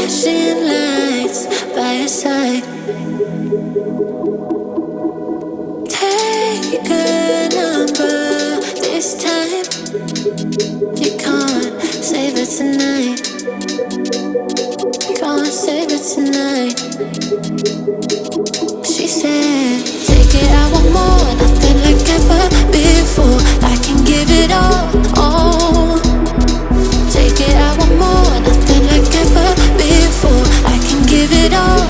flashing lights by your side. Take a number this time. You can't save it tonight. Can't save it tonight. She said, take it, I want more, nothing like ever before. I can give it all. Take it, I want more, nothing like ever before. I can give it all.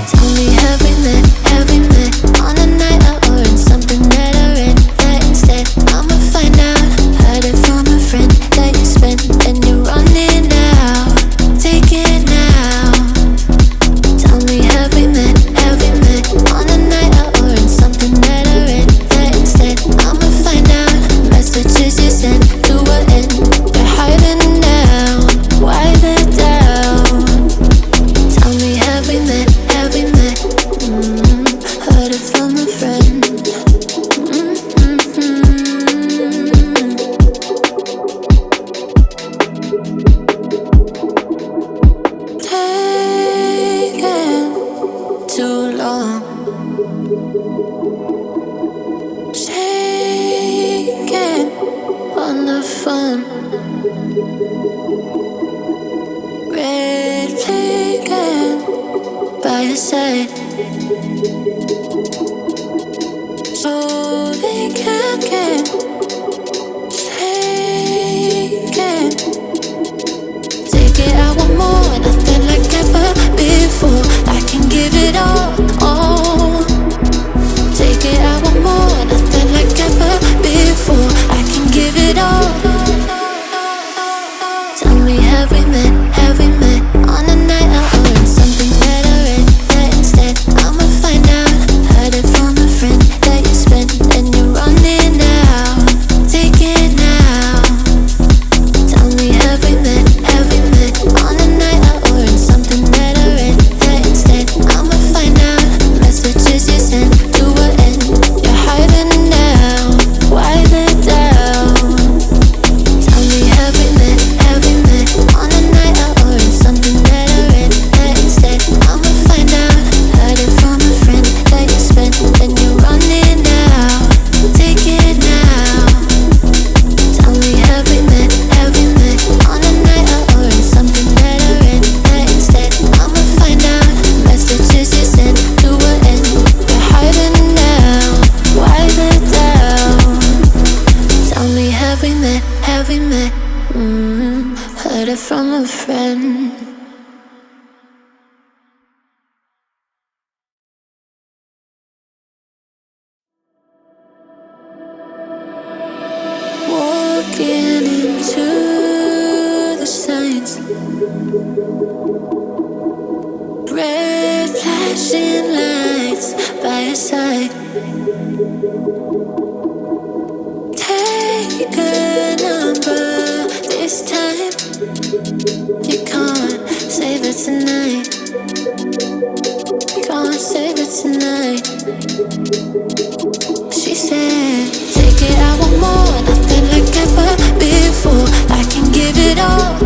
Tell me, have we met on a night out or in something that I read? That instead, I'ma find out. Heard it from a friend that you spent and you're running out. Take it now. Tell me, have we met on a night out or in something that I read? That instead, I'ma find out. Messages you sent to an end. You're hiding down. Why the doubt? Tell me, have we met? Heard it from a friend. Taking too long. Shaking on the phone. Red flagging by your side. So they can't get taken. Take it, I want more, nothing like ever before. I can give it all. Take it, I want more, nothing like ever before. I can give it all. Tell me, have we met on a night out or in something that I read? That instead, I'ma find out. Heard it from a friend that you spent and you're running out. Take it now. Tell me, have we met on a night out or in something that I read? That instead, I'ma find out. Messages you sent to an end. You're hiding down. Why the doubt? Tell me, have we met on a night out or in something that I read? That instead, I'ma find out. Heard it from a friend that you spent and you're running out. Take it now. Tell me, have we met on a night out or in something that I read? That instead, I'ma find out. Messages you sent to an end. You're hiding now. Why the doubt? Tell me, have we met? Heard it from a friend. Walking into the signs. Red flashing lights by your side. Take a number this time. You can't save it tonight. Can't save it tonight. She said, take it, I want more, nothing like ever before. I can give it all.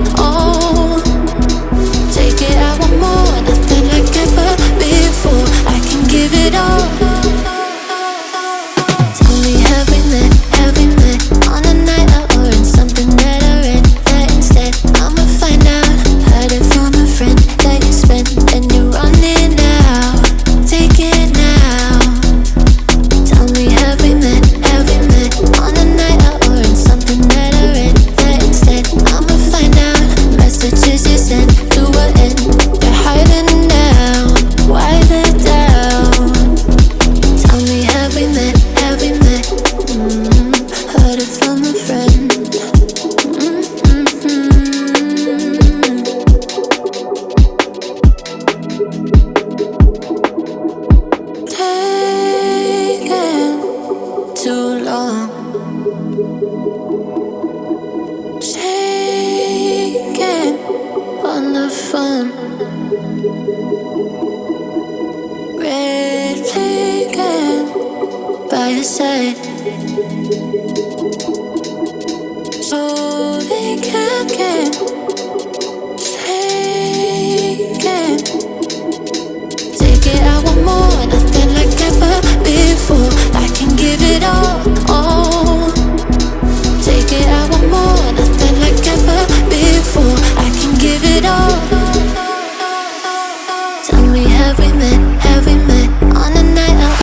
Take it, I want more, nothing like ever before. I can give it all. Tell me, have we met on a night out or in something that I read? That instead, I'ma find out. Heard it from a friend that you spent and you're running out. Take it now. Tell me, have we met on a night out or in something that I read? That instead, I'ma find out. Messages you sent to an end. You're hiding down. Why the doubt? Tell me, have we met? Heard it from a friend. Taking too long. Shaking on the phone. Red flagging by your side. So they can't get it all.